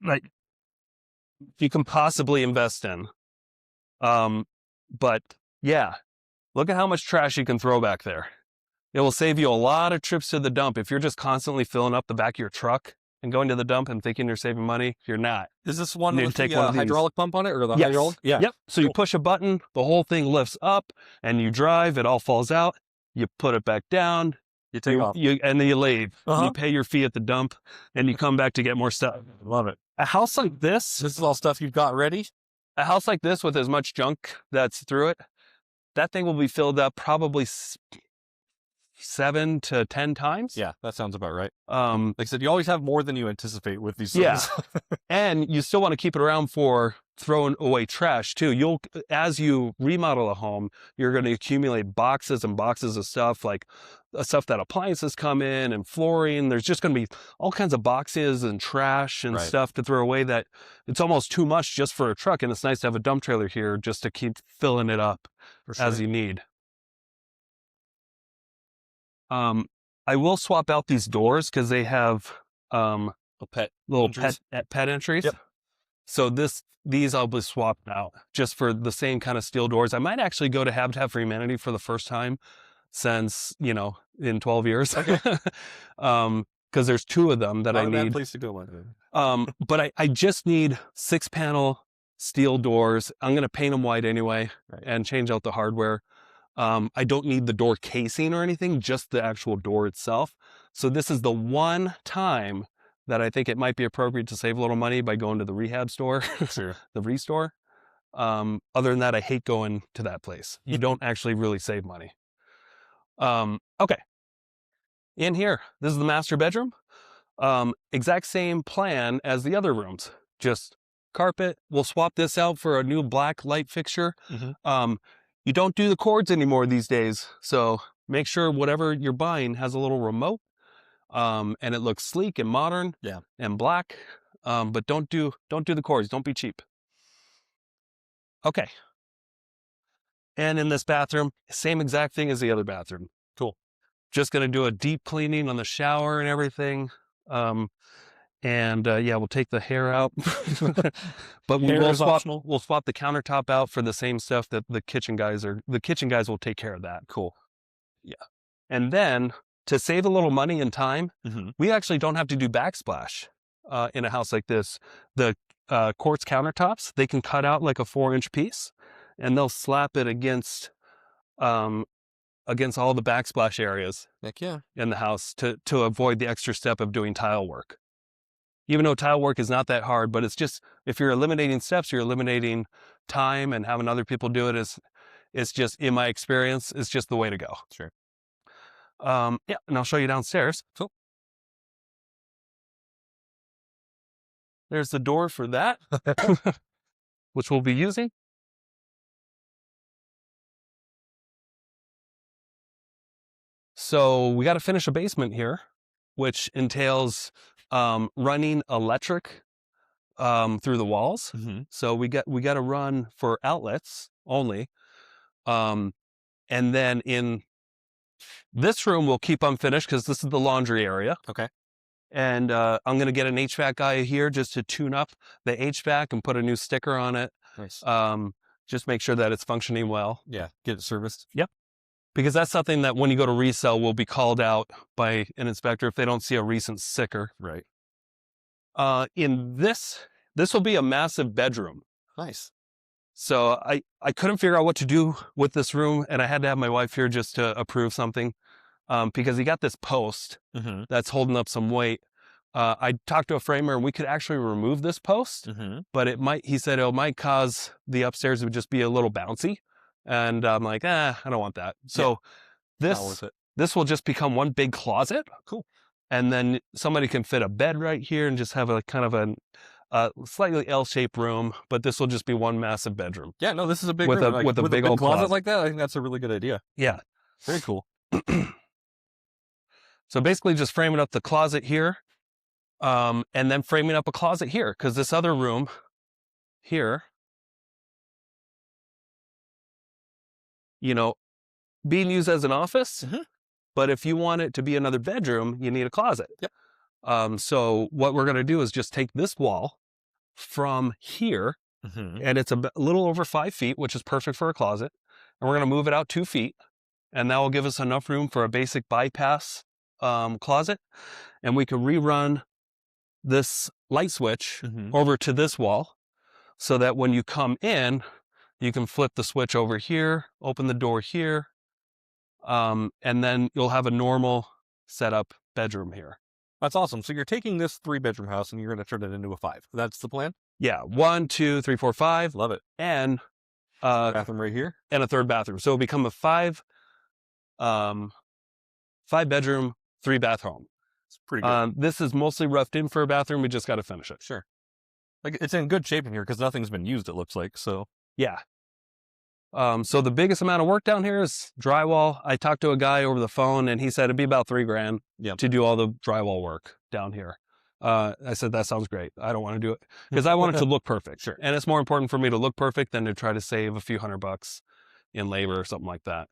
[SPEAKER 1] like you can possibly invest in. But yeah, look at how much trash you can throw back there. It will save you a lot of trips to the dump. If you're just constantly filling up the back of your truck and going to the dump and thinking you're saving money, you're not.
[SPEAKER 2] Is this one
[SPEAKER 1] with
[SPEAKER 2] the hydraulic pump on it, or the hydraulic?
[SPEAKER 1] Yeah. Yep. So you push a button, the whole thing lifts up, and you drive, it all falls out. You put it back down.
[SPEAKER 2] You take off.
[SPEAKER 1] And then you leave. You pay your fee at the dump, and you come back to get more stuff.
[SPEAKER 2] Love it.
[SPEAKER 1] A house like this.
[SPEAKER 2] This is all stuff you've got ready?
[SPEAKER 1] A house like this with as much junk that's through it, that thing will be filled up probably 7 to 10 times.
[SPEAKER 2] Yeah, that sounds about right. Like I said, you always have more than you anticipate with these things.
[SPEAKER 1] Yeah. And you still want to keep it around for throwing away trash too. As you remodel a home, you're going to accumulate boxes and boxes of stuff, like stuff that appliances come in and flooring. There's just going to be all kinds of boxes and trash and stuff to throw away that it's almost too much just for a truck. And it's nice to have a dump trailer here just to keep filling it up as you need. I will swap out these doors because they have little pet entries. Yep. So these I'll be swapped out just for the same kind of steel doors. I might actually go to Habitat for Humanity for the first time since, in 12 years. Okay. Because there's 2 of them that I need.
[SPEAKER 2] Not a bad place to go.
[SPEAKER 1] But I just need 6-panel steel doors. I'm going to paint them white anyway and change out the hardware. I don't need the door casing or anything, just the actual door itself. So this is the one time that I think it might be appropriate to save a little money by going to the rehab store,
[SPEAKER 2] sure.
[SPEAKER 1] The restore. Other than that, I hate going to that place. You don't actually really save money. Okay. In here, this is the master bedroom. Exact same plan as the other rooms, just carpet. We'll swap this out for a new black light fixture. You don't do the cords anymore these days. So make sure whatever you're buying has a little remote, and it looks sleek and modern and black. But don't do the cords. Don't be cheap. Okay. And in this bathroom, same exact thing as the other bathroom.
[SPEAKER 2] Cool.
[SPEAKER 1] Just going to do a deep cleaning on the shower and everything. We'll take the hair out, but we'll swap the countertop out for the same stuff that the kitchen guys will take care of that.
[SPEAKER 2] Cool.
[SPEAKER 1] Yeah. And then to save a little money and time, we actually don't have to do backsplash in a house like this. The quartz countertops, they can cut out like a 4-inch piece, and they'll slap it against all the backsplash areas in the house to avoid the extra step of doing tile work. Even though tile work is not that hard, but it's just, if you're eliminating steps, you're eliminating time, and having other people do it it's just, in my experience, it's just the way to go.
[SPEAKER 2] Sure.
[SPEAKER 1] And I'll show you downstairs.
[SPEAKER 2] Cool.
[SPEAKER 1] There's the door for that, which we'll be using. So we got to finish a basement here, which entails running electric through the walls. So we got to run for outlets only. And then in this room, we'll keep unfinished because this is the laundry area.
[SPEAKER 2] Okay.
[SPEAKER 1] And I'm going to get an HVAC guy here just to tune up the HVAC and put a new sticker on it.
[SPEAKER 2] Nice.
[SPEAKER 1] Just make sure that it's functioning well.
[SPEAKER 2] Yeah. Get it serviced.
[SPEAKER 1] Yep. Because that's something that when you go to resell will be called out by an inspector if they don't see a recent sticker.
[SPEAKER 2] Right.
[SPEAKER 1] In this will be a massive bedroom.
[SPEAKER 2] Nice.
[SPEAKER 1] So I couldn't figure out what to do with this room, and I had to have my wife here just to approve something, because he got this post that's holding up some weight. I talked to a framer, and we could actually remove this post, but he said it might cause the upstairs to just be a little bouncy. And I'm like, I don't want that. So this will just become one big closet.
[SPEAKER 2] Cool.
[SPEAKER 1] And then somebody can fit a bed right here and just have a kind of a slightly L-shaped room, but this will just be one massive bedroom.
[SPEAKER 2] Yeah, no, this is a big
[SPEAKER 1] room. With a big old closet
[SPEAKER 2] like that. I think that's a really good idea.
[SPEAKER 1] Yeah.
[SPEAKER 2] Very cool.
[SPEAKER 1] So basically just framing up the closet here, and then framing up a closet here, because this other room here, being used as an office, but if you want it to be another bedroom, you need a closet.
[SPEAKER 2] Yep.
[SPEAKER 1] So what we're going to do is just take this wall from here, and it's a little over 5 feet, which is perfect for a closet. And we're going to move it out 2 feet, and that will give us enough room for a basic bypass closet. And we can rerun this light switch over to this wall so that when you come in, you can flip the switch over here, open the door here, and then you'll have a normal setup bedroom here.
[SPEAKER 2] That's awesome. So you're taking this 3-bedroom house and you're going to turn it into a 5. That's the plan?
[SPEAKER 1] Yeah. 1, 2, 3, 4, 5.
[SPEAKER 2] Love it.
[SPEAKER 1] And
[SPEAKER 2] bathroom right here.
[SPEAKER 1] And a 3rd bathroom. So it'll become a 5-bedroom, 3-bath home.
[SPEAKER 2] It's pretty good.
[SPEAKER 1] This is mostly roughed in for a bathroom. We just got to finish it.
[SPEAKER 2] Sure. Like, it's in good shape in here because nothing's been used, it looks like. So
[SPEAKER 1] yeah. So the biggest amount of work down here is drywall. I talked to a guy over the phone, and he said it'd be about $3,000 to do all the drywall work down here. I said, that sounds great. I don't want to do it because I want it to look perfect.
[SPEAKER 2] Sure.
[SPEAKER 1] And it's more important for me to look perfect than to try to save a few $100 in labor or something like that.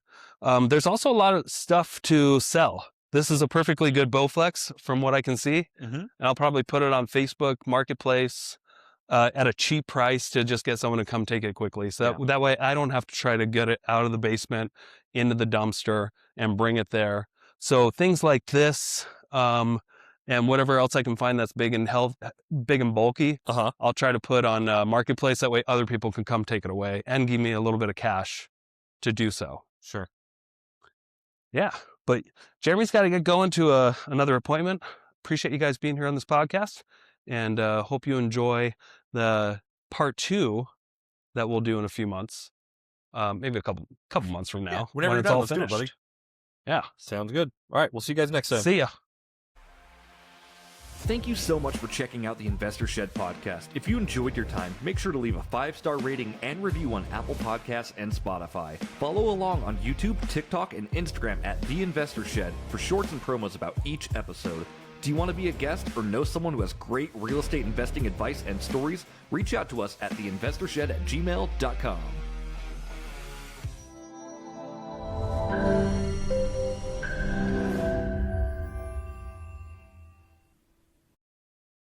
[SPEAKER 1] There's also a lot of stuff to sell. This is a perfectly good Bowflex from what I can see. And I'll probably put it on Facebook Marketplace at a cheap price to just get someone to come take it quickly. So that way I don't have to try to get it out of the basement into the dumpster and bring it there. So things like this, and whatever else I can find that's big and bulky, I'll try to put on Marketplace. That way other people can come take it away and give me a little bit of cash to do so.
[SPEAKER 2] Sure.
[SPEAKER 1] Yeah. But Jeremy's got to get going to another appointment. Appreciate you guys being here on this podcast. And hope you enjoy the part 2 that we'll do in a few months, maybe a couple months from now.
[SPEAKER 2] Yeah, whenever
[SPEAKER 1] when
[SPEAKER 2] you're
[SPEAKER 1] it's
[SPEAKER 2] done,
[SPEAKER 1] all
[SPEAKER 2] let's do it,
[SPEAKER 1] finished.
[SPEAKER 2] buddy.
[SPEAKER 1] Yeah,
[SPEAKER 2] sounds good. All right, we'll see you guys next time.
[SPEAKER 1] See ya.
[SPEAKER 4] Thank you so much for checking out the Investor Shed podcast. If you enjoyed your time, make sure to leave a 5-star rating and review on Apple Podcasts and Spotify. Follow along on YouTube, TikTok, and Instagram at The Investor Shed for shorts and promos about each episode. Do you want to be a guest or know someone who has great real estate investing advice and stories? Reach out to us at theinvestorshed@gmail.com.